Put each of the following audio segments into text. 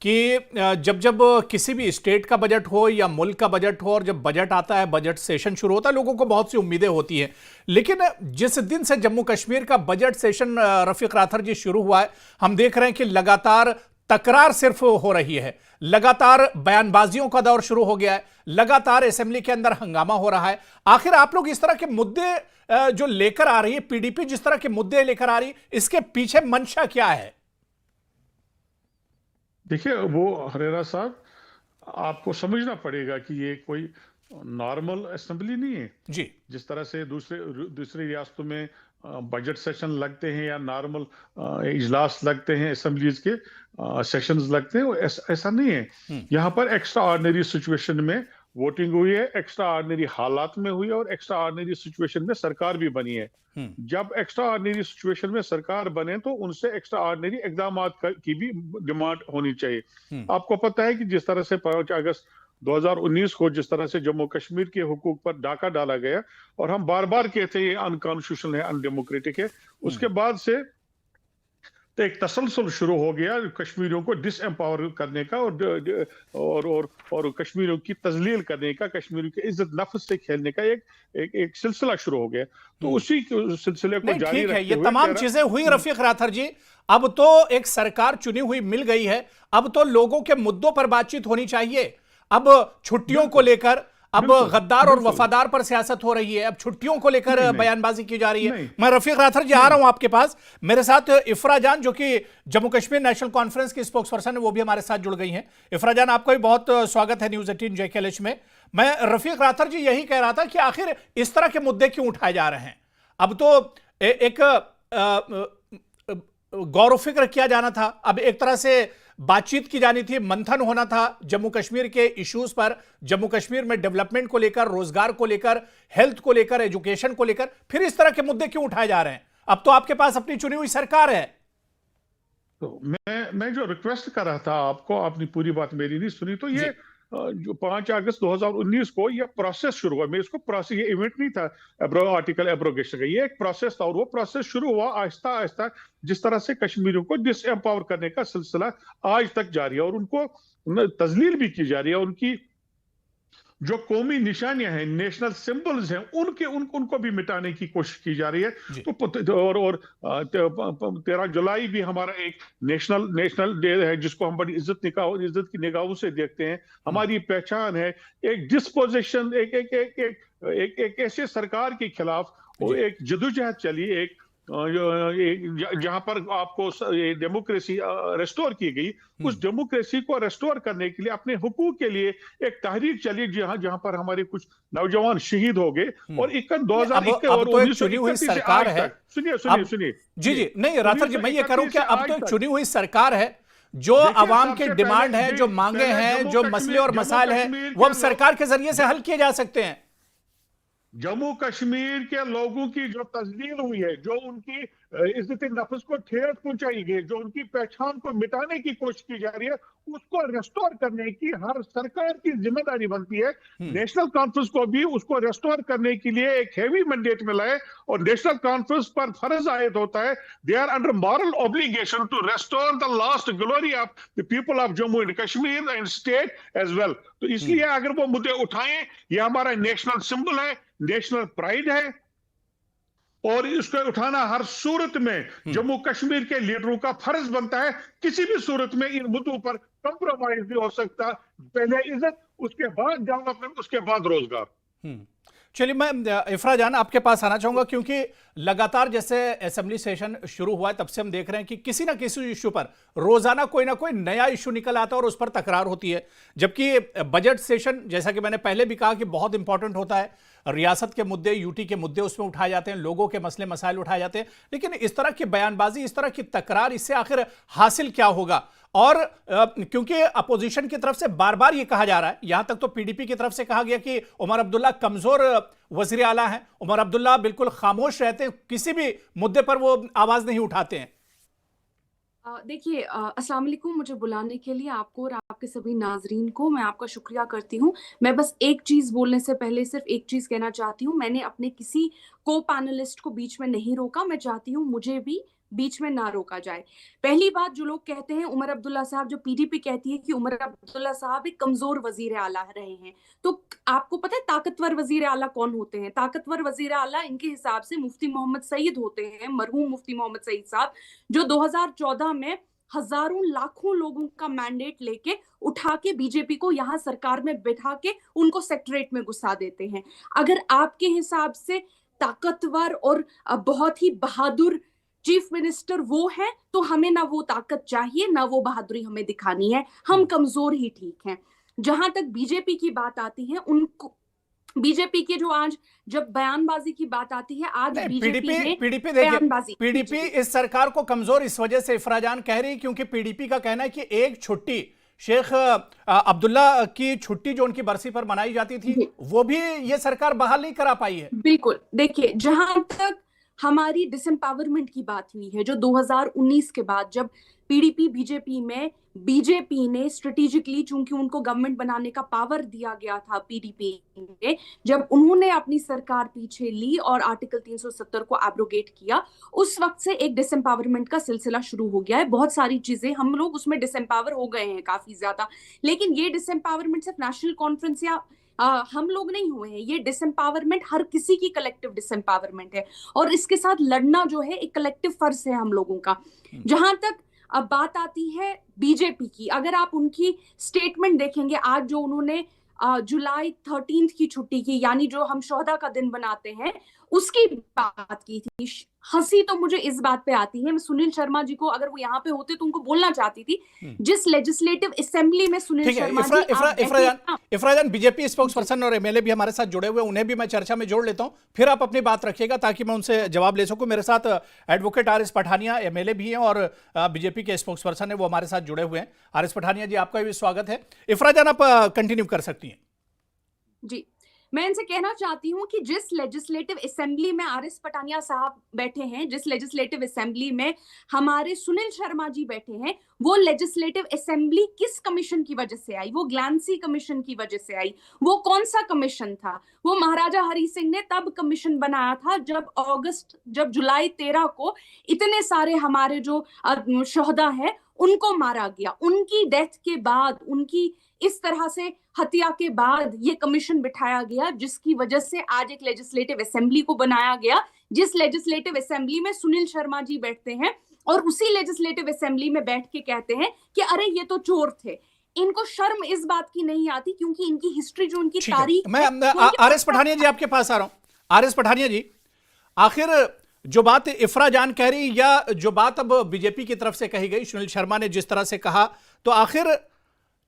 कि जब जब किसी भी स्टेट का बजट हो या मुल्क का बजट हो और जब बजट आता है, बजट सेशन शुरू होता है, लोगों को बहुत सी उम्मीदें होती हैं। लेकिन जिस दिन से जम्मू कश्मीर का बजट सेशन रफीक राथर जी शुरू हुआ है, हम देख रहे हैं कि लगातार तकरार सिर्फ हो रही है, लगातार बयानबाजियों का दौर शुरू हो गया है, लगातार असेंबली के अंदर हंगामा हो रहा है। आखिर आप लोग इस तरह के मुद्दे जो लेकर आ रही है, पीडीपी जिस तरह के मुद्दे लेकर आ रही है, इसके पीछे मंशा क्या है? देखिए वो हरेरा साहब, आपको समझना पड़ेगा कि ये कोई नॉर्मल असेंबली नहीं है। जी। जिस तरह से दूसरी रियासतों में बजट सेशन लगते हैं या नॉर्मल इजलास लगते हैं, असेंबलीज के सेशंस लगते हैं, वो ऐसा नहीं है। हम्म। यहाँ पर एक्स्ट्रा ऑर्डिनरी सिचुएशन में वोटिंग हुई है, एक्स्ट्रा ऑर्डिनरी हालात में हुई है और एक्स्ट्रा ऑर्डिनरी सिचुएशन में सरकार भी बनी है। हम्म। जब एक्स्ट्रा ऑर्डिनरी सिचुएशन में सरकार बने तो उनसे एक्स्ट्रा ऑर्डिनरी इकदाम की भी डिमांड होनी चाहिए। हम्म। आपको पता है कि जिस तरह से 5 अगस्त 2019 को जिस तरह से जम्मू कश्मीर के हुकूक पर डाका डाला गया और हम बार बार कहते हैं ये अनकॉन्स्टिट्यूशनल है, अनडेमोक्रेटिक है, उसके बाद से तो एक तसलसल शुरू हो गया कश्मीरियों को डिसएम्पावर करने का और कश्मीरियों की तजलील करने का, कश्मीरियों की इज्जत नफ्स से खेलने का एक सिलसिला शुरू हो गया। तो उसी सिलसिले को नहीं, जारी ठीक है, रखते ये हुए तमाम चीजें हुई रफीक राथर जी। अब तो एक सरकार चुनी हुई मिल गई है, अब तो लोगों के मुद्दों पर बातचीत होनी चाहिए। अब छुट्टियों को लेकर, अब गद्दार और वफादार पर सियासत हो रही है, अब छुट्टियों को लेकर बयानबाजी की जा रही है। मैं रफीक राथर जी आ रहा हूं आपके पास। मेरे साथ इफ्रा जान, जो कि जम्मू कश्मीर नेशनल कॉन्फ्रेंस की स्पोक्स पर्सन है, वो भी हमारे साथ जुड़ गई हैं। इफ्रा जान, आपका भी बहुत स्वागत है न्यूज 18 JKLH में। मैं रफीक राथर जी यही कह रहा था कि आखिर इस तरह के मुद्दे क्यों उठाए जा रहे हैं? अब तो एक गौर फिक्र किया जाना था, अब एक तरह से बातचीत की जानी थी, मंथन होना था जम्मू कश्मीर के इश्यूज पर, जम्मू कश्मीर में डेवलपमेंट को लेकर, रोजगार को लेकर, हेल्थ को लेकर, एजुकेशन को लेकर। फिर इस तरह के मुद्दे क्यों उठाए जा रहे हैं? अब तो आपके पास अपनी चुनी हुई सरकार है। तो मैं जो रिक्वेस्ट कर रहा था आपको, आपने पूरी बात मेरी नहीं सुनी। तो ये जो 5 अगस्त 2019 को ये प्रोसेस शुरू हुआ, मैं इसको प्रोसेस, ये इवेंट नहीं था आर्टिकल एब्रोगेशन का, ये एक प्रोसेस था और वो प्रोसेस शुरू हुआ आहिस्ता आहिस्ता। जिस तरह से कश्मीरियों को डिसएम्पावर करने का सिलसिला आज तक जारी है और उनको तजलील भी की जा रही है, उनकी जो कौमी निशानियां हैं, नेशनल सिंबल्स हैं, उनको भी मिटाने की कोशिश की जा रही है। तो और 13 जुलाई भी हमारा एक नेशनल डे है जिसको हम बड़ी इज्जत की निगाहों से देखते हैं। हमारी पहचान है एक डिस्पोजिशन, एक ऐसे सरकार के खिलाफ वो एक जदोजहद चली, एक जहां पर आपको डेमोक्रेसी रेस्टोर की गई, उस डेमोक्रेसी को रेस्टोर करने के लिए, अपने हुकूक के लिए एक तहरीक चली, जहां पर हमारे कुछ नौजवान शहीद हो गए। और 2021 और तो एक चुनी हुई 1931 से सरकार आज है। तक, सुनिए जी, नहीं राथर जी, मैं ये करूं कि अब तो एक चुनी हुई सरकार है, जो अवाम के डिमांड है, जो मांगे हैं, जो मसले और मसाइल है, वो अब सरकार के जरिए से हल किए जा सकते हैं। जम्मू कश्मीर के लोगों की जो तजलील हुई है, जो उनकी इज्जत नफ्स को ठेस पहुंचाई गई, जो उनकी पहचान को मिटाने की कोशिश की जा रही है, उसको रेस्टोर करने की हर सरकार की जिम्मेदारी बनती है। नेशनल कॉन्फ्रेंस को भी उसको रेस्टोर करने के लिए एक हैवी मैंडेट मिला है और नेशनल कॉन्फ्रेंस पर फर्ज आयद होता है, they are under moral obligation to restore the last glory of the people of Jammu and Kashmir and state as well. तो इसलिए अगर वो मुद्दे उठाएं, ये हमारा नेशनल सिंबल है, नेशनल प्राइड है और इसको उठाना हर सूरत में जम्मू कश्मीर के लीडरों का फर्ज बनता है। किसी भी सूरत में इन मुद्दों पर कंप्रोमाइज नहीं हो सकता। पहले इज्जत, उसके बाद डेवलपमेंट, उसके बाद रोजगार। चलिए, मैं इफ्रा जान आपके पास आना चाहूंगा, क्योंकि लगातार जैसे असेंबली सेशन शुरू हुआ है तब से हम देख रहे हैं कि किसी ना किसी इशू पर रोजाना कोई ना कोई नया इशू निकल आता है और उस पर तकरार होती है। जबकि बजट सेशन, जैसा कि मैंने पहले भी कहा, कि बहुत इंपॉर्टेंट होता है, रियासत के मुद्दे, यूटी के मुद्दे उसमें उठाए जाते हैं, लोगों के मसले मसाइल उठाए जाते हैं। लेकिन इस तरह की बयानबाजी, इस तरह की तकरार, इससे आखिर हासिल क्या होगा? और क्योंकि अपोजिशन की तरफ से बार बार ये कहा जा रहा है, यहां तक तो पीडीपी की तरफ से कहा गया कि उमर अब्दुल्ला कमजोर वजीर आला हैं, उमर अब्दुल्ला बिल्कुल खामोश रहते हैं, किसी भी मुद्दे पर वो आवाज नहीं उठाते हैं। देखिए, अस्सलाम वालेकुम। मुझे बुलाने के लिए आपको और आपके सभी नाजरीन को मैं आपका शुक्रिया करती हूँ। मैं बस एक चीज़ बोलने से पहले सिर्फ एक चीज़ कहना चाहती हूँ। मैंने अपने किसी को पैनलिस्ट को बीच में नहीं रोका। मैं चाहती हूँ मुझे भी बीच में ना रोका जाए। पहली बात, जो लोग कहते हैं उमर अब्दुल्ला साहब, जो पीडीपी कहती है कि उमर अब्दुल्ला साहब एक कमजोर वजीर आला रहे हैं, तो आपको पता है ताकतवर वजीर आला कौन होते हैं? ताकतवर वजीर आला इनके हिसाब से मुफ्ती मोहम्मद सईद होते हैं, मरहूम मुफ्ती मोहम्मद सईद साहब, जो 2014 में हजारों लाखों लोगों का मैंडेट लेके उठा के बीजेपी को यहाँ सरकार में बैठा के उनको सेक्रेटरीट में घुसा देते हैं। अगर आपके हिसाब से ताकतवर और बहुत ही बहादुर चीफ मिनिस्टर वो है, तो हमें ना वो ताकत चाहिए ना वो बहादुरी हमें दिखानी है, हम कमजोर ही ठीक हैं। जहां तक बीजेपी की बात आती है, उनको बीजेपी के जो आज जब बयानबाजी की बात आती है, आज बीजेपी ने पीडीपी बयानबाजी, पीडीपी इस सरकार को कमजोर इस वजह से इफरा जान कह रही, क्योंकि पीडीपी का कहना है कि एक छुट्टी शेख अब्दुल्ला की छुट्टी जो उनकी बरसी पर मनाई जाती थी, वो भी ये सरकार बहाल नहीं करा पाई है। बिल्कुल, देखिए जहां तक हमारी डिसएम्पावरमेंट की बात हुई है, जो 2019 के बाद जब पीडीपी बीजेपी में बीजेपी ने स्ट्रेटेजिकली, चूंकि उनको गवर्नमेंट बनाने का पावर दिया गया था पीडीपी ने, जब उन्होंने अपनी सरकार पीछे ली और आर्टिकल 370 को एब्रोगेट किया, उस वक्त से एक डिसएम्पावरमेंट का सिलसिला शुरू हो गया है। बहुत सारी चीजें हम लोग उसमें डिसएम्पावर हो गए हैं काफी ज्यादा, लेकिन ये डिसएम्पावरमेंट सिर्फ नेशनल कॉन्फ्रेंस या हम लोग नहीं हुए हैं, ये डिसएम्पावरमेंट हर किसी की कलेक्टिव डिसएम्पावरमेंट है, और इसके साथ लड़ना जो है एक कलेक्टिव फर्ज है हम लोगों का। जहां तक अब बात आती है बीजेपी की, अगर आप उनकी स्टेटमेंट देखेंगे, आज जो उन्होंने जुलाई 13 की छुट्टी की, यानी जो हम शोहदा का दिन बनाते हैं, उसकी बात की थी। हंसी तो मुझे इस बात पे आती है, मैं सुनील शर्मा जी को, अगर वो यहाँ पे होते तो उनको बोलना चाहती थी, जिस लेजिस्लेटिव असेंबली में सुनील शर्मा जी, इफरा जान बीजेपी स्पोक्स पर्सन और एमएलए भी हमारे साथ जुड़े हुए, उन्हें भी मैं चर्चा में जोड़ लेता हूं, फिर आप अपनी बात रखिएगा ताकि मैं उनसे जवाब ले सकूं। मेरे साथ advocate are S Pathania MLA भी हैं और बीजेपी के स्पोक्स पर्सन है, वो हमारे साथ जुड़े हुए हैं। आर एस पठानिया जी, आपका भी स्वागत है। इफरा जान, आप कंटिन्यू कर सकती हैं। जी, मैं इनसे कहना चाहती हूँ कि जिस लेजिस्लेटिव असेंबली में आर एस पठानिया साहब बैठे हैं, जिस लेजिस्लेटिव असेंबली में हमारे सुनील शर्मा जी बैठे हैं, वो लेजिस्लेटिव असेंबली किस कमीशन की वजह से आई? वो ग्लैंसी कमीशन की वजह से आई। वो कौन सा कमीशन था? वो महाराजा हरि सिंह ने तब कमीशन बनाया था जब जुलाई 13 को इतने सारे हमारे जो शोहदा है उनको मारा गया। उनकी डेथ के बाद, उनकी इस तरह से हत्या के बाद ये कमीशन बिठाया गया, जिसकी वजह से आज एक लेजिस्लेटिव असेंबली को बनाया गया, जिस लेजिस्लेटिव असेंबली में सुनील शर्मा जी बैठते हैं, और उसी लेजिस्लेटिव असेंबली में बैठ के कहते हैं कि अरे ये तो चोर थे। इनको शर्म इस बात की नहीं आती, क्योंकि इनकी हिस्ट्री, जो उनकी तारीख। मैं आर एस पठानिया जी आपके पास आ रहा हूं। आर एस पठानिया जी, आखिर जो बात इफरा जान कह रही, या जो बात अब बीजेपी की तरफ से कही गई, सुनील शर्मा ने जिस तरह से कहा, तो आखिर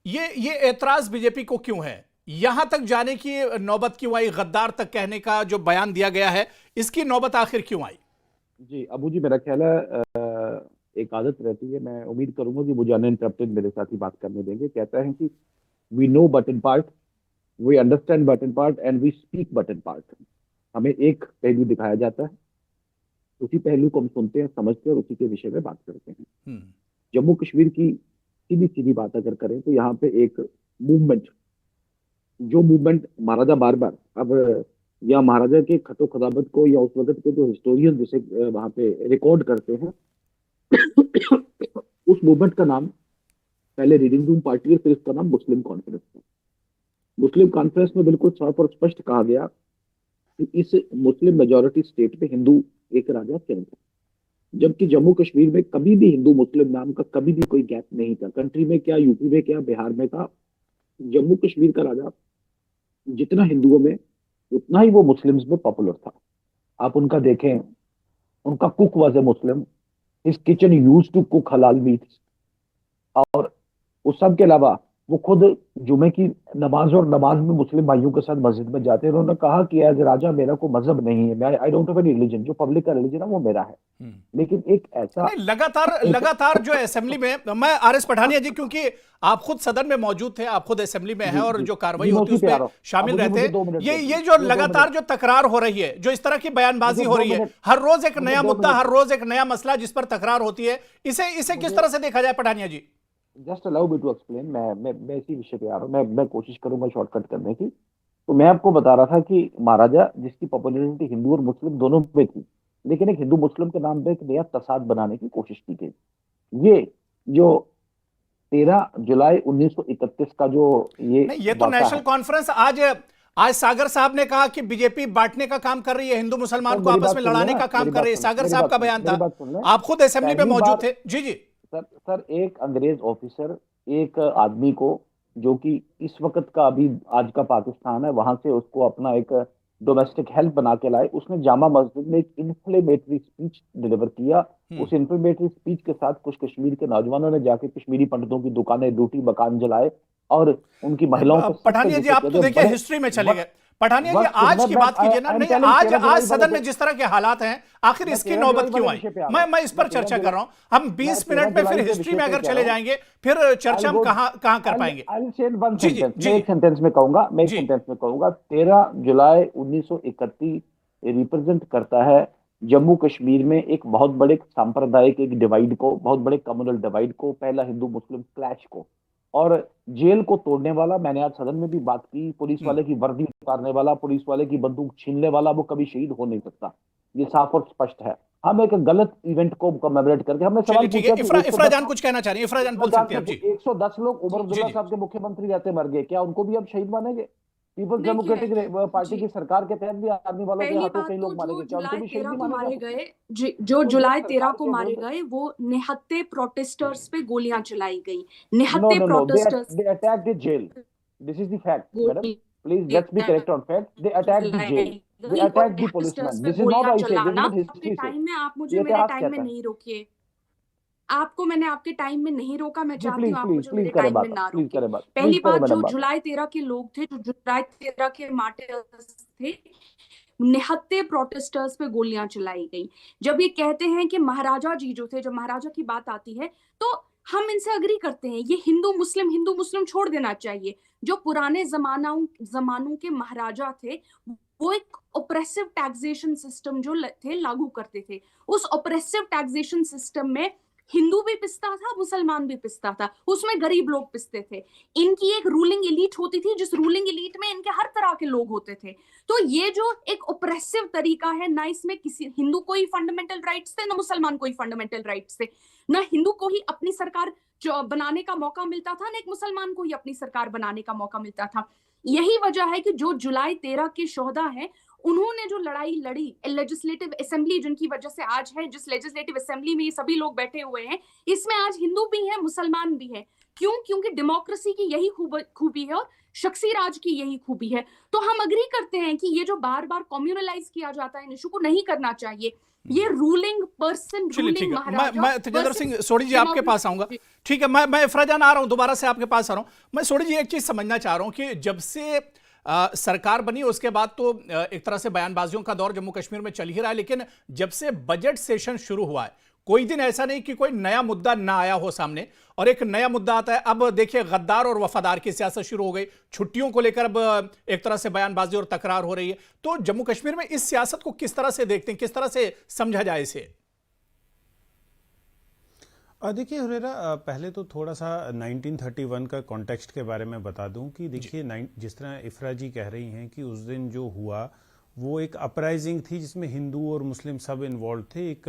ये एतराज बीजेपी को क्यों है? यहां तक जाने की नौबत क्यों आई? गद्दार तक कहने का जो बयान दिया गया है, इसकी नौबत आखिर क्यों आई? जी अबू जी, मेरा ख्याल है एक आदत रहती है, मैं उम्मीद करूंगा कि वो अनइंटरप्टेड मेरे साथ ही बात करने देंगे। कहता है कि we know but in part, we understand but in part and we speak but in part. हमें एक पहलू दिखाया जाता है, उसी पहलू को हम सुनते हैं, समझते हैं और उसी के विषय में बात करते हैं। जम्मू कश्मीर की सीधी सीधी बात अगर करें तो यहाँ पे एक मूवमेंट, जो मूवमेंट महाराजा बार बार, अब या महाराजा के खतो खदाबत को या उस वक्त के जो हिस्टोरियन जिसे वहां पे रिकॉर्ड करते हैं, उस मूवमेंट का नाम पहले रीडिंग रूम पार्टी है, फिर इसका नाम मुस्लिम कॉन्फ्रेंस है। मुस्लिम कॉन्फ्रेंस में बिल्कुल साफ और स्पष्ट कहा गया कि इस मुस्लिम मेजोरिटी स्टेट पे हिंदू एक राजा किंग था, जबकि जम्मू कश्मीर में कभी भी हिंदू मुस्लिम नाम का कभी भी कोई गैप नहीं था। कंट्री में क्या, यूपी में क्या, बिहार में था, जम्मू कश्मीर का राजा जितना हिंदुओं में उतना ही वो मुस्लिम्स में पॉपुलर था। आप उनका देखें, उनका cook was a Muslim, his kitchen used to cook halal meat, और उस सब के अलावा वो खुद जुमे की नमाज और नमाज में मुस्लिम भाइयों के साथ मस्जिद में जाते हैं। उन्होंने कहा कि एज राजा मेरा कोई मजहब नहीं है, मैं I don't have any religion, जो पब्लिक का रिलीजन है वो मेरा है। लेकिन एक ऐसा लगातार जो असेंबली में, मैं आर एस पठानिया जी, क्योंकि आप खुद सदन में मौजूद थे, आप खुद असेंबली में हैं और जो कार्रवाई होती है उसमें शामिल रहते हैं, ये जो लगातार जो तकरार हो रही है, जो इस तरह की बयानबाजी हो रही है, हर रोज एक नया मुद्दा, हर रोज एक नया मसला जिस पर तकरार होती है, इसे किस तरह से देखा जाए Pathania ji? Just allow me to explain. मैं इसी विषय पे आ रहा हूँ, मैं कोशिश करूंगा शॉर्टकट करने की। तो मैं आपको बता रहा था कि महाराजा, जिसकी पॉपुलैरिटी हिंदू और मुस्लिम दोनों में थी, लेकिन एक हिंदू मुस्लिम के नाम पे एक नया तसाद बनाने की कोशिश की गई। ये जो 13 जुलाई 1931 का जो ये नहीं, ये तो वाक़ा नेशनल है, कॉन्फ्रेंस आज आज सागर साहब ने कहा कि बीजेपी बांटने का काम कर रही है, हिंदू मुसलमान सर को मेरी आपस बात में सुन लड़ाने लेना, का काम मेरी कर बात रही है। सुन, सागर मेरी साहब बात का सुन, बयान मेरी था। बात सुन लें। आप खुद असेंबली में पहली मौजूद बार थे। जी जी सर एक अंग्रेज ऑफिसर एक आदमी को, जो कि इस वक्त का अभी आज का पाकिस्तान है, वहां से उसको अपना एक डोमेस्टिक हेल्प बना के लाए, उसने जामा मस्जिद में एक इन्फ्लेमेटरी स्पीच डिलीवर किया। उस इन्फ्लेमेटरी स्पीच के साथ कुछ कश्मीर के नौजवानों ने जाके कश्मीरी पंडितों की दुकानें लूटी, मकान जलाए और उनकी महिलाओं पे सख्त पठानिया जी, जूते आप तो किए। देखिए हिस्ट्री में चले गए। पठानिया जी, वक्त आज की बात कीजिए ना। आई एम नहीं, टेलिंग आज 13 जुलाई आज वाले सदन में जिस तरह के हालात हैं, आखिर मैं इसकी 13 नौबत जुलाई वाले क्यों आई? विषय पे आ रहा हूँ। मैं इस पर मैं चर्चा 13 कर रहा हूँ। हम मैं 20 13 मिनट में जुलाई फिर के हिस्ट्री विषय में पे अगर कह चले रहा हूँ। जाएंगे, फिर चर्चा हम कहाँ कर पाएंगे? I'll say in one ji ji sentence, जी मैं एक सेंटेंस में कहूंगा, मैं एक जी सेंटेंस में कहूंगा। 13 जुलाई 1931 रिप्रेजेंट करता है जम्मू कश्मीर में एक बहुत बड़े सांप्रदायिक एक डिवाइड को, बहुत बड़े कम्युनल डिवाइड को, पहला हिंदू मुस्लिम क्लैश को, और जेल को तोड़ने वाला। मैंने आज सदन में भी बात की, पुलिस वाले की वर्दी उतारने वाला, पुलिस वाले की बंदूक छीनने वाला, वो कभी शहीद हो नहीं सकता। ये साफ और स्पष्ट है। हम एक गलत इवेंट को कमेमोरेट करके, हमने सवाल चलिए ठीक है। पूछा कि इफ्रा 110 जान कुछ कहना चाह रही है। इफ्रा जान बोल सकते हैं आप। जी 110 लोग उमर जी अब्दुल्ला जी साहब के मुख्यमंत्री रहते मर गए, क्या उनको भी अब शहीद मानेंगे? पीपल्स देखिए डेमोक्रेटिक पार्टी जी, की सरकार के तहत भी आर्मी वालों के पहली हाथों बात कई तो लोग मारे जो गए, क्या उनको जुलाई भी शहीद 13 नहीं को माना जा मारे सकता? गए, जो तो ये जुलाई 13 सरकार को के मारे विरुद्ध, गए, वो निहत्थे प्रोटेस्टर्स पे गोलियां चलाई गई। नो निहत्थे no no, protesters they attacked the jail. This is the fact, madam. Please let's be गोलियां correct on fact. They attacked the jail. चलाई They गई और attacked the प्रोटेस्टर्स policeman. पे This is not गोलियां I say, this is चलाना। not अपने history time में आप मुझे ये मेरे इतिहास टाइम में कहता है। नहीं रोकिए। आपको मैंने आपके टाइम में नहीं रोका, मैं जी चाहती प्लीज हूँ आप प्लीज मुझे प्लीज मेरे करें टाइम में बात, ना प्लीज रोके। करें बात, प्लीज पहली करें बात, जो मैडम बात। जुलाई 13 के लोग थे, जो जुलाई 13 के मार्टिर्स थे, निहत्थे प्रोटेस्टर्स पे गोलियां चलाई गई। जब ये कहते हैं कि महाराजा जी जो थे, जब महाराजा की बात आती है तो हम इनसे अग्री करते हैं। ये हिंदू मुस्लिम छोड़ देना चाहिए। जो पुराने जमानों के महाराजा थे, वो एक ओप्रेसिव टैक्सेशन सिस्टम जो थे लागू करते थे। उस ओप्रेसिव टैक्सेशन सिस्टम में हिंदू भी पिसता था, मुसलमान भी पिसता था, उसमें गरीब लोग पिसते थे। इनकी एक रूलिंग एलीट होती थी, जिस रूलिंग एलीट में इनके हर तरह के लोग होते थे। तो ये जो एक ओप्रेसिव तरीका है ना, इसमें किसी हिंदू को ही फंडामेंटल राइट्स थे, ना मुसलमान को ही फंडामेंटल राइट्स थे। ना हिंदू को ही अपनी सरकार बनाने का मौका मिलता था, ना एक मुसलमान को ही अपनी सरकार बनाने का मौका मिलता था। यही वजह है कि जो जुलाई 13 के शोहदा है, उन्होंने जो लड़ाई लड़ी, लेजिस्लेटिव असेंबली जिनकी वजह से आज है, जिस लेजिस्लेटिव असेंबली में ये सभी लोग बैठे हुए हैं, इसमें आज हिंदू भी है, मुसलमान भी है। क्यों? क्योंकि डेमोक्रेसी की यही खूबी है और शख्सी राज की यही खूबी है। तो हम अग्री करते हैं कि ये जो बार बार कम्युनलाइज किया जाता है, इन इशू को नहीं करना चाहिए। ये रूलिंग पर्सन, चलिए ठीक रूलिंग है। महाराजा मैं तेजेंद्र सिंह सोढ़ी जी आपके पास आऊंगा। ठीक है, मैं इफ्रा जान आ रहा हूं, दोबारा से आपके पास आ रहा हूं। मैं सोढ़ी जी एक चीज समझना चाह रहा हूं कि जब से सरकार बनी उसके बाद तो एक तरह से बयानबाजियों का दौर जम्मू कश्मीर में चल ही रहा है, लेकिन जब से बजट सेशन शुरू हुआ है, कोई दिन ऐसा नहीं कि कोई नया मुद्दा ना आया हो सामने, और एक नया मुद्दा आता है। अब देखिए, गद्दार और वफादार की सियासत शुरू हो गई, छुट्टियों को लेकर अब एक तरह से बयानबाजी और तकरार हो रही है। तो जम्मू कश्मीर में इस सियासत को किस तरह से देखते हैं, किस तरह से समझा जाए इसे? देखिए हुरेरा, पहले तो थोड़ा सा 1931 का कॉन्टेक्स्ट के बारे में बता दूं कि देखिए, जिस तरह इफ्रा जी कह रही हैं कि उस दिन जो हुआ वो एक अपराइजिंग थी जिसमें हिंदू और मुस्लिम सब इन्वॉल्व थे, एक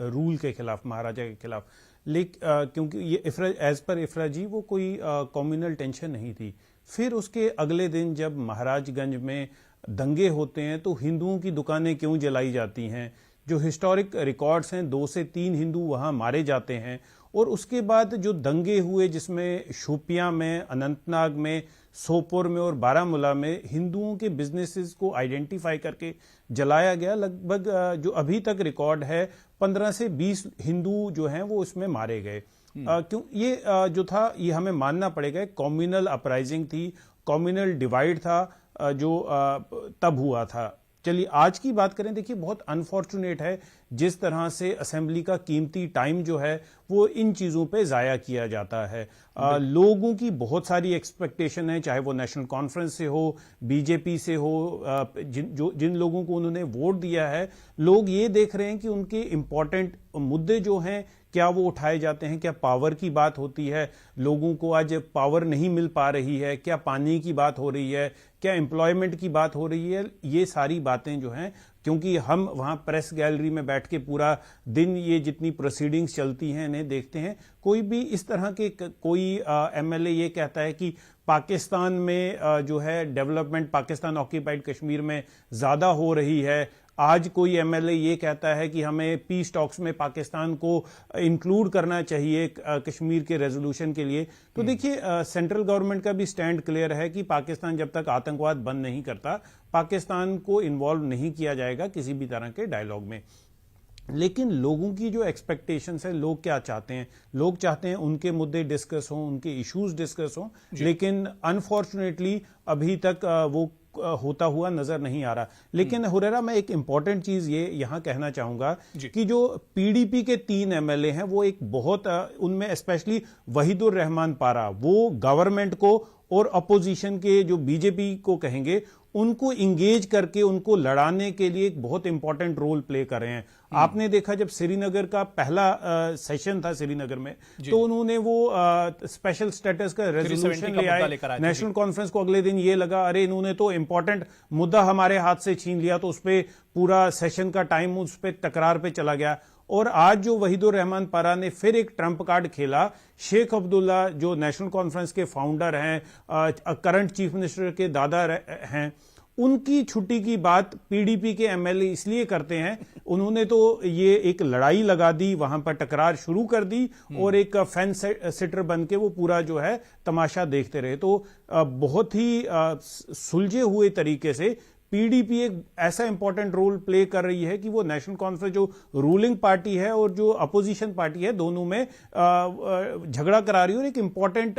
रूल के खिलाफ, महाराजा के खिलाफ। लेकिन क्योंकि ये एज पर इफ्रा जी वो कोई कम्युनल टेंशन नहीं थी। फिर उसके अगले दिन जब महाराजगंज में दंगे होते हैं तो हिंदुओं की दुकानें क्यों जलाई जाती हैं, जो हिस्टोरिक रिकॉर्ड्स हैं 2 से 3 हिंदू वहां मारे जाते हैं। और उसके बाद जो दंगे हुए जिसमें शोपियां में, अनंतनाग में, सोपोर में और बारामूला में हिंदुओं के बिजनेसेस को आइडेंटिफाई करके जलाया गया। लगभग जो अभी तक रिकॉर्ड है 15 से 20 हिंदू जो हैं वो उसमें मारे गए। क्यों ये जो था ये हमें मानना पड़ेगा, कम्युनल अपराइजिंग थी, कम्युनल डिवाइड था जो तब हुआ था। चलिए आज की बात करें। देखिए बहुत अनफॉर्चुनेट है जिस तरह से असेंबली का कीमती टाइम जो है वो इन चीज़ों पे ज़ाया किया जाता है। लोगों की बहुत सारी एक्सपेक्टेशन है, चाहे वो नेशनल कॉन्फ्रेंस से हो, बीजेपी से हो, जिन लोगों को उन्होंने वोट दिया है, लोग ये देख रहे हैं कि उनके इम्पोर्टेंट मुद्दे जो हैं क्या वो उठाए जाते हैं? क्या पावर की बात होती है, लोगों को आज पावर नहीं मिल पा रही है? क्या पानी की बात हो रही है? क्या एम्प्लॉयमेंट की बात हो रही है? ये सारी बातें जो हैं, क्योंकि हम वहाँ प्रेस गैलरी में बैठ के पूरा दिन ये जितनी प्रोसीडिंग्स चलती हैं इन्हें देखते हैं, कोई भी इस तरह के कोई एमएलए ये कहता है कि पाकिस्तान में जो है डेवलपमेंट पाकिस्तान ऑक्यूपाइड कश्मीर में ज़्यादा हो रही है, आज कोई एमएलए ये कहता है कि हमें पीस टॉक्स में पाकिस्तान को इंक्लूड करना चाहिए कश्मीर के रेजोल्यूशन के लिए, तो देखिए सेंट्रल गवर्नमेंट का भी स्टैंड क्लियर है कि पाकिस्तान जब तक आतंकवाद बंद नहीं करता, पाकिस्तान को इन्वॉल्व नहीं किया जाएगा किसी भी तरह के डायलॉग में। लेकिन लोगों की जो एक्सपेक्टेशंस है, लोग क्या चाहते हैं? लोग चाहते हैं उनके मुद्दे डिस्कस हों, उनके इश्यूज डिस्कस हों, लेकिन अनफॉर्चुनेटली अभी तक वो होता हुआ नजर नहीं आ रहा। लेकिन हुरैरा, मैं एक इंपॉर्टेंट चीज ये यहां कहना चाहूंगा कि जो पीडीपी के 3 एमएलए हैं, वो एक बहुत उनमें स्पेशली वहीदुर रहमान पारा, वो गवर्नमेंट को और अपोजिशन के जो बीजेपी को कहेंगे उनको इंगेज करके उनको लड़ाने के लिए एक बहुत इंपॉर्टेंट रोल प्ले कर रहे हैं। आपने देखा जब श्रीनगर का पहला सेशन था श्रीनगर में, तो उन्होंने वो स्पेशल स्टेटस का रेजोल्यूशन ले आए, नेशनल कॉन्फ्रेंस को अगले दिन ये लगा अरे इन्होंने तो इंपॉर्टेंट मुद्दा हमारे हाथ से छीन लिया, तो उस पर पूरा सेशन का टाइम उस पर तकरार पे चला गया। और आज जो वहीदुर रहमान पारा ने फिर एक ट्रम्प कार्ड खेला, शेख अब्दुल्ला जो नेशनल कॉन्फ्रेंस के फाउंडर हैं, करंट चीफ मिनिस्टर के दादा हैं, उनकी छुट्टी की बात पीडीपी के एमएलए इसलिए करते हैं, उन्होंने तो ये एक लड़ाई लगा दी, वहां पर टकरार शुरू कर दी और एक फेंस सिटर बन के वो पूरा जो है तमाशा देखते रहे। तो बहुत ही सुलझे हुए तरीके से पीडीपी एक ऐसा इंपॉर्टेंट रोल प्ले कर रही है कि वो नेशनल कॉन्फ्रेंस जो रूलिंग पार्टी है और जो अपोजिशन पार्टी है, दोनों में झगड़ा करा रही है और एक इंपॉर्टेंट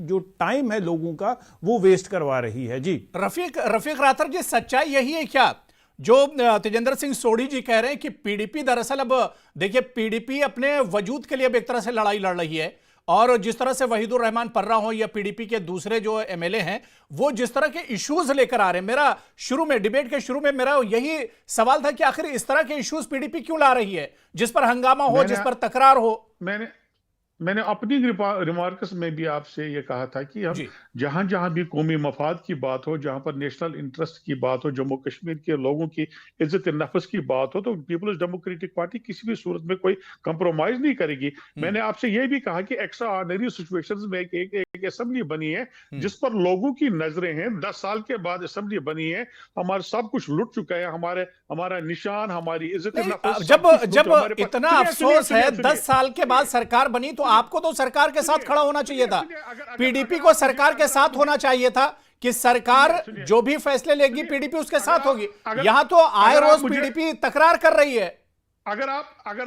जो टाइम है लोगों का वो वेस्ट करवा रही है। जी रफीक राथर जी, सच्चाई यही है क्या जो तेजेंद्र सिंह सोढ़ी जी कह रहे हैं कि पीडीपी दरअसल, अब देखिए पीडीपी अपने वजूद के लिए अब एक तरह से लड़ाई लड़ रही है, और जिस तरह से वहीदुर रहमान पर्रा हो या पीडीपी के दूसरे जो एमएलए हैं, वो जिस तरह के इश्यूज लेकर आ रहे हैं, मेरा शुरू में डिबेट के शुरू में मेरा यही सवाल था कि आखिर इस तरह के इश्यूज पीडीपी क्यों ला रही है, जिस पर हंगामा हो, जिस पर तकरार हो। मैंने अपनी रिमार्क्स में भी आपसे ये कहा था कि हम जहां जहां भी कौमी मफाद की बात हो, जहां पर नेशनल इंटरेस्ट की बात हो, जम्मू कश्मीर के लोगों की इज्जत नफ्स की बात हो, तो पीपल्स डेमोक्रेटिक पार्टी किसी भी सूरत में कोई कंप्रोमाइज नहीं करेगी। मैंने आपसे ये भी कहा कि एक्स्ट्रा ऑर्डिनरी सिचुएशंस में एक असेंबली बनी है जिस पर लोगों की नजरें हैं। 10 साल के बाद असेंबली बनी है, हमारा सब कुछ लुट चुका है, हमारा निशान, हमारी इज्जत नफ्स। जब इतना अफसोस है 10 साल के बाद सरकार बनी, तो आपको तो सरकार के साथ खड़ा होना चाहिए था, पीडीपी को सरकार के साथ होना चाहिए था कि सरकार जो भी फैसले लेगी पीडीपी उसके साथ होगी। यहां तो आए रोज पीडीपी तकरार कर रही है। अगर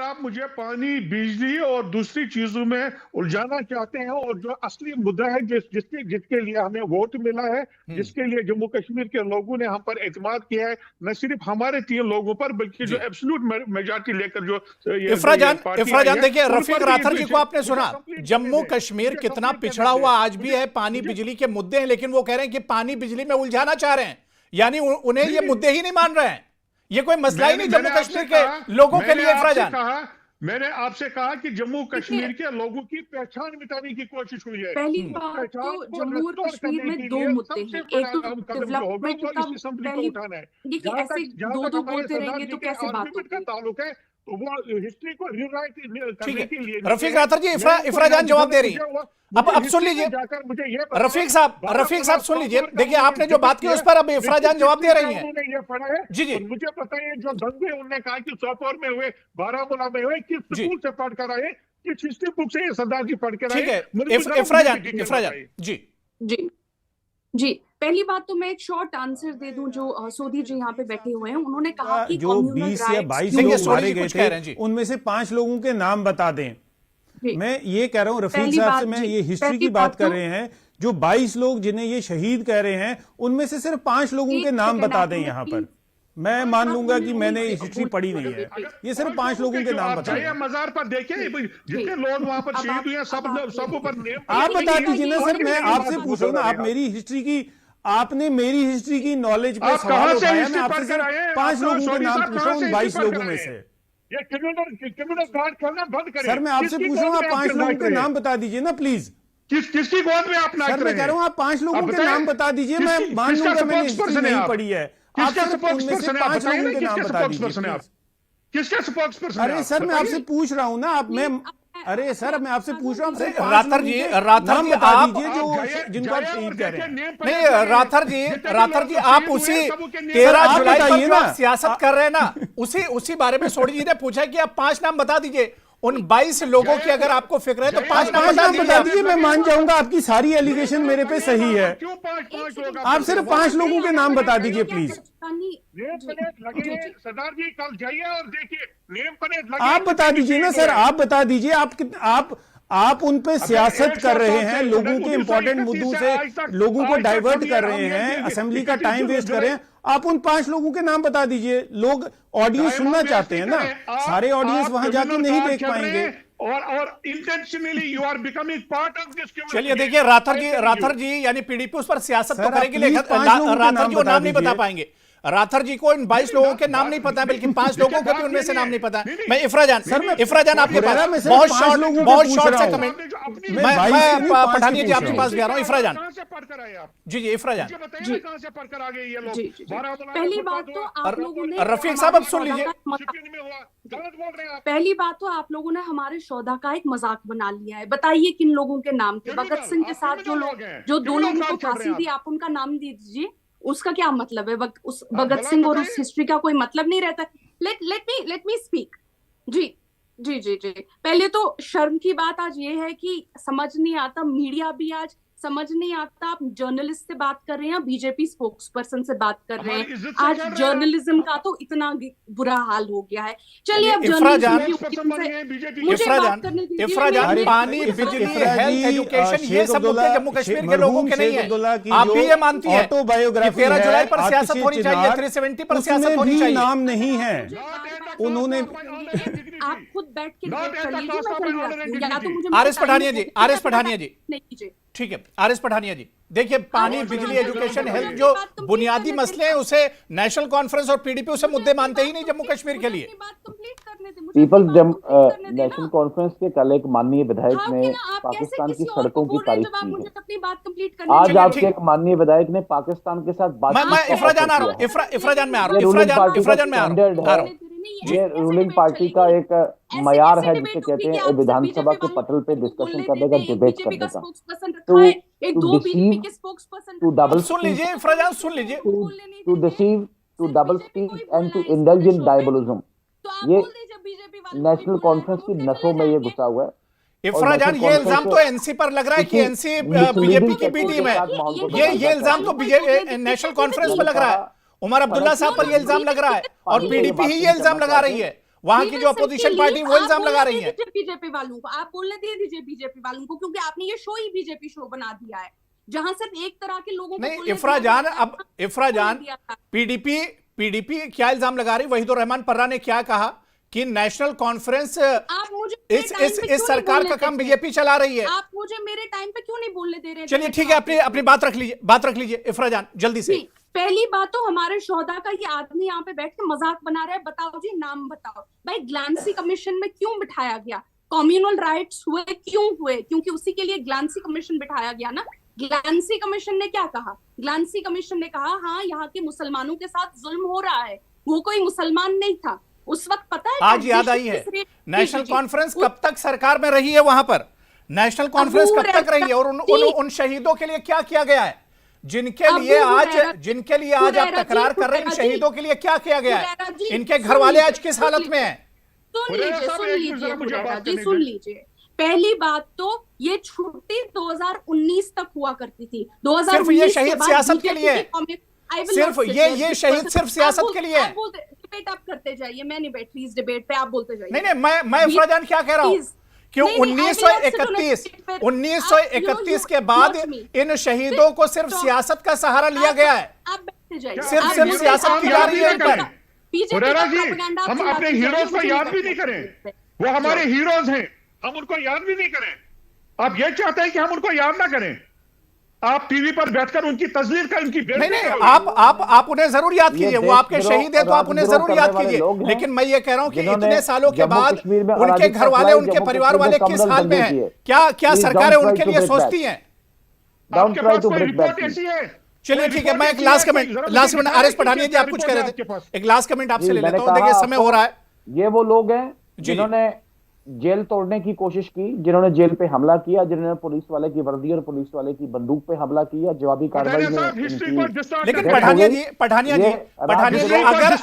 आप मुझे पानी, बिजली और दूसरी चीजों में उलझाना चाहते हैं, और जो असली मुद्दा है जिसके लिए हमें वोट मिला है, जिसके लिए जम्मू कश्मीर के लोगों ने हम पर एतमाद किया है, न सिर्फ हमारे 3 लोगों पर बल्कि जो एब्सोल्यूट मेजॉरिटी लेकर जो इफराजान देखिए, रफीक राथर जी को आपने सुना, जम्मू कश्मीर कितना पिछड़ा हुआ आज भी है, पानी बिजली के मुद्दे हैं, लेकिन वो कह रहे हैं कि पानी बिजली में उलझाना चाह रहे हैं, यानी उन्हें ये मुद्दे ही नहीं मान रहे हैं, ये कोई मसला ही नहीं जम्मू कश्मीर के लोगों के लिए। इफराजान, मैंने आपसे कहा कि जम्मू कश्मीर के लोगों की पहचान मिटाने की कोशिश हुई है। पहली बात तो जम्मू कश्मीर में 2 मुद्दे हैं, एक तो डेवलपमेंट का, देखिए ऐसे दो बोलते रहेंगे तो कैसे बात होगी। ताल्लुक है तो वो हिस्ट्री को रिराइट करने के लिए। रफीक राथर जी, इफराजान जवाब दे रही है। अब सुन लीजिए रफीक साहब सुन लीजिए, देखिए आपने जो बात की उस पर अब इफराजान जवाब दे रही हैं। जी मुझे पता है जो दंगे उन्होंने कहा कि सोपोर में हुए, बारामूला में हुए, किस स्कूल से पढ़ कर आए, किस हिस्ट्री बुक से ये सरदार जी पढ़ कर आए। ठीक है इफराजान जी पहली बात तो मैं एक शॉर्ट आंसर दे दूं जो सोधी जी यहाँ पे बैठे हुए हैं। उन्होंने कहा कि जो 20 या 22 लोग मारे गए थे उनमें से 5 लोगों के नाम बता दें। मैं ये कह रहा हूं रफीक साहब से, मैं ये हिस्ट्री की बात कर रहे हैं, जो 22 लोग जिन्हें ये शहीद कह रहे हैं उनमें से सिर्फ 5 लोगों के नाम बता दें यहाँ पर। मैं मान लूंगा कि मैंने हिस्ट्री पढ़ी नहीं है, ये सिर्फ 5 लोगों के नाम बताइए। मजार पर देखिए जितने लोग वहां पर शहीद हुए सब पर आप बता दीजिए ना सर, मैं आपसे पूछ रहा हूं ना, आप मेरी हिस्ट्री की, आपने मेरी हिस्ट्री की नॉलेज पे सवाल उठाया, मैं आपसे सिर्फ 5 लोगों के नाम पूछ रहा हूं 22 लोगों में से। ये क्रिमिनल कार्ड खेलना बंद करें। सर मैं आपसे किसकी पूछ रहा हूँ, गोद आप में 5 लोगों नाच के रहे हैं? नाम बता दीजिए ना प्लीज। किसकी गोद में आप नाच सर रहे मैं हैं? कह रहा हूँ आप 5 लोगों आप के बताएं, नाम बता दीजिए, मैं किसकी- मान किसका लूंगा मैंने हिस्ट्री स्पोक्सपर्सन है नहीं आप? पढ़ी है। आप किसका सिर्फ उनमें से स्पोक्सपर्सन है? आप 5 बताइए लोगों ना के नाम किसका बता दीजिए स्पोक्सपर्सन है आप? प्लीज। किसका स्पोक्सपर्सन है अरे आप? सर मैं आपसे बताइए। पूछ रहा हूँ ना, आप मैं अरे सर मैं आपसे पूछ रहा हूँ, सिर्फ 5 राठौर लोगों जी, के राठौर नाम जी, बता आप- दीजिए जो जाइए- जिनको आप जाइए और शहीद कह रहे देखिए, हैं। नेम नहीं प्लेट राठौर जी, जितने राठौर लोग जी, शहीद आप हुए, उसी सबों के नेम- 13 आप जुलाई पर बताइए जो ना। आप सियासत कर रहे हैं ना, उसी बारे में सोडी जी ने पूछा कि आप 5 नाम बता दीजिए। उन 22 लोगों की अगर आपको फिक्र है तो 5 नाम 5 बता नाम बता दीजिए। दीजिए, मैं मान जाऊंगा आपकी सारी एलिगेशन मेरे पे सही है। क्यों पांच लोग आप सिर्फ 5 लोगों के नाम बता दीजिए प्लीज। नेम प्लेट लगे जी, हैं, जी। सरदार जी कल जाइए और देखिए नेम प्लेट लगे आप हैं, बता कितने दीजिए ना शहीद सर, हुए। आप बता दीजिए। आप उन पे सियासत कर रहे हैं, लोगों के 1931 इंपॉर्टेंट मुद्दों से आज तक लोगों को आज तक डाइवर्ट हम कर ये- रहे हम ये- हैं, ये- असेंबली का 21 टाइम वेस्ट कर रहे हैं। आप उन 5 लोगों के नाम बता दीजिए, लोग ऑडियंस सुनना चाहते हैं ना, सारे ऑडियंस वहां जाके नहीं देख पाएंगे। और intentionally you are becoming part of this. चलिए देखिए राठौर जी यानी पीडीपी उस पर सियासत सर, तो आप करेगी, प्लीज लेकिन 5 लोगों के राठौर नाम जी वो बता नाम नहीं बता दीजिए। पाएंगे। राठौर जी को इन 22 लोगों के नाम नहीं पता है, बल्कि 5 लोगों को भी उनमें से नाम नहीं पता है। मैं इफराज जान आपके हुरैरा में पास सिर्फ बहुत 5 लोगों शॉर्ट को बहुत पूछ शॉर्ट रहा से हूं। कमेंट मैं मैं 22 से नहीं, 5 पठानिया जी पूछ आपके रहा पास हूं। गया रहा हूं। इफराज जान कहां से पढ़कर आए आप? जी इफराज जान मुझे बताइए ना कहां से पढ़कर आ गए ये लोग? जी, जी, जी। बारामूला पहली में बात तो आप लोगों ने रफीक साहब अब सुन लीजिए। शिपिंग में हुआ, गलत बोल रहे हैं आप। पहली बात तो आप लोगों ने हमारे सौदा का एक मजाक बना लिया है। बताइए किन लोगों के नाम थे? क्रिमिनल, भगत सिंह के आप साथ जो क्रिमिनल लोग लोग हैं। जो 2 क्रिमिनल लोगों को काम कर रहे फांसी हैं दी, आप उनका नाम दे दीजिए। उसका क्या मतलब है? उस आप भगत भला सिंह और उस बताइए। हिस्ट्री का कोई मतलब नहीं रहता। Let me speak. जी जी जी जी पहले तो शर्म की बात आज ये है कि समझ नहीं आता, मीडिया भी आज समझ नहीं आता, आप जर्नलिस्ट से बात कर रहे हैं या बीजेपी स्पोक्स पर्सन से बात कर रहे हमारी हैं। इज्जत से आज खेल रहे हैं जर्नलिज्म का तो इतना बुरा हाल हो गया है। चलिए अब इफराज जान- जर्नलिज्म स्पोक्सपर्सन बन गए बीजेपी। मुझे इफराज बात जान- करने दीजिए। इफराज मैं- जान, मैं- पानी, मैं- बिजली, इफराज हेल्थ, जी, एजुकेशन, ये शेख सब मुद्दे अब्दुल्ला- जम्मू कश्मीर के मरहूम लोगों के नहीं शेख है। अब्दुल्ला की आप जो भी ये मानती है कि ऑटोबायोग्राफी 13 जुलाई पर है, सियासत आतिश होनी चाहिए, चिनार, 370 पर सियासत उसमें होनी भी चाहिए। नाम नहीं है। उन्होंने आप खुद बैठ के Not डिबेट कर at the लीजिए, cost मैं of चली honor जाती and हूँ। या तो dignity. मुझे आर एस time पठानिया जी, दीजिए, आर एस पठानिया जी। नहीं कीजिए। ठीक है आर एस पठानिया जी, देखिए पानी, आर एस बिजली, पठानिया जी, एजुकेशन, मुझे हेल्थ अपनी जो बात complete बुनियादी करने मसले हैं दें। उसे नेशनल कॉन्फ्रेंस और पीडीपी उसे मुद्दे मानते ही नहीं जम्मू कश्मीर के लिए। मुझे अपनी बात complete करने दें, मुझे पीपल्स अपनी बात complete करने दें नेशनल ना। कॉन्फ्रेंस के कल एक माननीय विधायक हाँ, ने कि ना, आप कैसे पाकिस्तान की किसी और को सड़कों की बोल रहे हैं तारीफ जब आप की मुझे है। अपनी बात complete करने आज दीजिए। आपके एक माननीय विधायक ने पाकिस्तान के साथ मैं बातचीत का इफराज जान आ ऑफर रहा किया हूँ, है। इफराज जान में आ रहा ये हूँ, रूलिंग पार्टी का इफराज जान में आ रहा स्टैंडर्ड हूँ। है, ये रूलिंग पार्टी का एक मयार है जिसे कहते हैं विधानसभा के पटल पे डिस्कशन करने का, डिबेट करने का। टू डबल सुन लीजिए इफराज जान, सुन लीजिए। To deceive, to double speak and to indulge in diabolism, ये नेशनल कॉन्फ्रेंस की नसों में ये घुसा हुआ है। इफराज जान, ये इल्जाम तो एनसी पर लग रहा है कि एनसी बीजेपी की बी टीम है। ये इल्जाम तो बीजेपी नेशनल कॉन्फ्रेंस पर लग रहा है। उमर अब्दुल्ला साहब पर ये इल्जाम लग रहा है और पीडीपी ही ये इल्जाम लगा रही है। वहां की जो अपोजिशन पार्टी वो इल्जाम लगा रही है। बीजेपी वालों को आप बोलने दे दीजिए, बीजेपी वालों को, क्योंकि आपने ये शो ही बीजेपी शो बना दिया है जहां सिर्फ एक तरह के लोगों को नहीं बोलने इफराज दिया जान, जाता है। अब इफराज जान, दिया था। पीडीपी क्या इल्जाम लगा रही? वहीदुर रहमान पर्रा ने क्या कहा कि नेशनल कॉन्फ्रेंस आप मुझे इस सरकार का काम बीजेपी चला रही है। आप मुझे मेरे टाइम पे क्यों नहीं बोलने दे रहे हैं? चलिए ठीक है, अपनी बात रख लीजिए इफराज जान जल्दी से। जी, पहली बात तो हमारे शोधा का ये आदमी यहाँ पे बैठ के मजाक बना रहा है। बताओ जी, नाम बताओ भाई। ग्लांसी कमीशन में क्यों बिठाया गया? कम्युनल राइट्स हुए, क्यों हुए? क्योंकि उसी के लिए ग्लांसी कमीशन बिठाया गया ना। ग्लांसी कमीशन ने क्या कहा? ग्लांसी कमीशन ने कहा हाँ, यहाँ के मुसलमानों के साथ जुल्म हो रहा है। वो कोई मुसलमान नहीं था उस वक्त, पता है? आज याद आई है, नेशनल कॉन्फ्रेंस कब तक सरकार में रही है? वहां पर नेशनल कॉन्फ्रेंस कब तक रही है और उन शहीदों के लिए क्या किया गया है? जिनके लिए आज आप तकरार कर रहे हैं, इन शहीदों के लिए क्या किया गया है? इनके घर वाले आज किस हालत में हैं? सुन लीजिए। पहली बात तो ये छुट्टी 2019 तक हुआ करती थी। 2019 सिर्फ ये शहीद सियासत के लिए है। सिर्फ ये शहीद सिर्फ सियासत के लिए है। डिबेट आप करते जाइए, मैं नहीं बैठ रही इस डिबेट पे, आप बोलते जाइए। नहीं, मैं इफराज जान क्या कह रहा हूं कि 1931 के बाद इन शहीदों को सिर्फ सियासत का सहारा लिया गया है। आप बैठते जाइए। सिर्फ सियासत की जा रही है इन पर। हुरैरा जी, हम अपने हीरोज को याद भी नहीं करें। वो हमारे हीरोज हैं, हम उनको याद भी नहीं करें। आप ये चाहते हैं कि हम उनको याद ना करें? आप टीवी पर बैठकर उनकी तस्वीर का उनकी नहीं नहीं, आप उन्हें जरूर याद कीजिए, वो आपके शहीद है तो आप उन्हें जरूर याद कीजिए, लेकिन मैं ये कह रहा हूं कि इतने सालों के बाद उनके घर वाले, उनके परिवार वाले किस हाल में हैं, क्या सरकारें उनके लिए सोचती हैं? आपके पास कोई रिपोर्ट ऐसी है? चलिए ठीक है, मैं एक लास्ट कमेंट आर एस पठानिया जी, आप कुछ कह रहे थे, एक लास्ट कमेंट आपसे ले लेता हूं, देखिए समय हो रहा है। ये वो लोग हैं जिन्होंने जेल तोड़ने की कोशिश की, जिन्होंने जेल पे हमला किया, जिन्होंने पुलिस वाले की वर्दी और पुलिस वाले की बंदूक पे हमला किया, जवाबी कार्रवाई में लेकिन पठानिया जी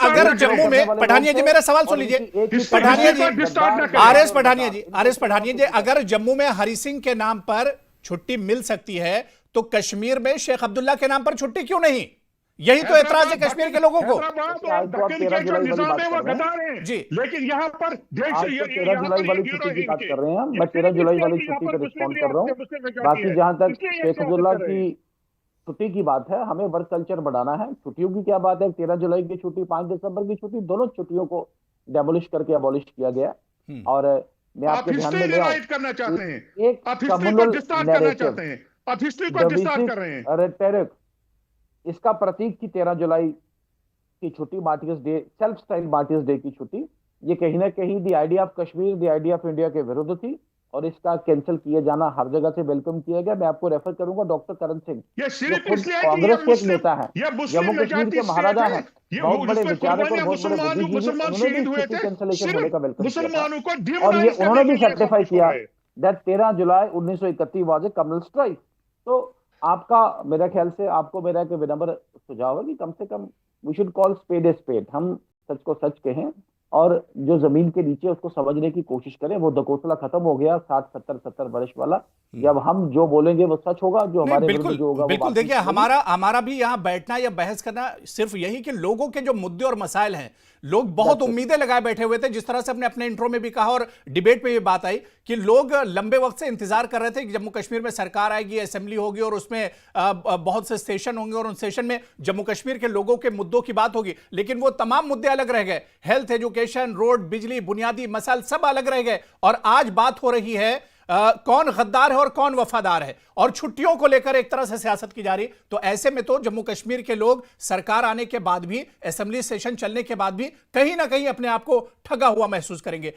अगर जम्मू में, पठानिया जी मेरा सवाल सुन लीजिए, आर एस पठानिया जी, अगर जम्मू में हरि सिंह के नाम पर छुट्टी मिल सकती है तो कश्मीर में शेख अब्दुल्ला के नाम पर छुट्टी क्यों नहीं? यही तो एतराज है कश्मीर के लोगों को। जी, लेकिन यहाँ पर 13 जुलाई वाली छुट्टी की बात कर रहे हैं, मैं 13 जुलाई वाली छुट्टी पर रिस्पॉन्ड कर रहा हूँ। बाकी जहां तक शेख अब्दुल्ला की छुट्टी की बात है, हमें वर्क कल्चर बढ़ाना है। छुट्टियों की क्या बात है, 13 जुलाई की छुट्टी, 5 दिसंबर की छुट्टी, दोनों छुट्टियों को डेमोलिश करके अबॉलिश किया गया। और मैं आपके ध्यान में ले आऊं, एक कम्युनल नैरेटिव, रेटोरिक, इसका प्रतीक थी 13 जुलाई की छुट्टी, martyrs day, self style martyrs day की छुट्टी। ये कहीं ना कहीं the idea of Kashmir, the idea of India के विरुद्ध थी और इसका कैंसिल किया जाना हर जगह से वेलकम किया गया। मैं आपको रेफर करूंगा डॉक्टर करण सिंह, कांग्रेस के एक नेता है, जम्मू कश्मीर के महाराजा हैं, बहुत बड़े विचारक और बहुत बड़े बुद्धिजीवी, उन्होंने भी छुट्टी कैंसिलेशन होने का वेलकम किया और ये उन्होंने भी सर्टिफाई किया that 13 July 1931 was a communal strike. तो आपका, मेरा ख्याल से आपको मेरा एक विनम्र सुझाव है कि कम से कम we should call spade a spade, हम सच को सच कहें और जो जमीन के नीचे उसको समझने की कोशिश करें। वो दकोसला खत्म हो गया 60-70 वर्ष वाला। जब हम जो बोलेंगे वो सच होगा, जो हमारे विरुद्ध जो होगा बिल्कुल। देखिए हमारा भी यहाँ बैठना या बहस करना सिर्फ यही कि लोगों के जो मुद्दे और मसाइल हैं, लोग बहुत उम्मीदें लगाए बैठे हुए थे, जिस तरह से अपने इंट्रो में भी कहा और डिबेट में भी बात आई कि लोग लंबे वक्त से इंतजार कर रहे थे कि जम्मू कश्मीर में सरकार आएगी, असेंबली होगी और उसमें बहुत से सेशन होंगे और उन सेशन में जम्मू कश्मीर के लोगों के मुद्दों की बात होगी, लेकिन वो तमाम मुद्दे अलग रह गए। हेल्थ, एजुकेशन, रोड, बिजली, बुनियादी मसाइल सब अलग रह गए और आज बात हो रही है कौन गद्दार है और कौन वफादार है, और छुट्टियों को लेकर एक तरह से सियासत की जा रही। तो ऐसे में तो जम्मू कश्मीर के लोग सरकार आने के बाद भी, असेंबली सेशन चलने के बाद भी कहीं ना कहीं अपने आप को ठगा हुआ महसूस करेंगे।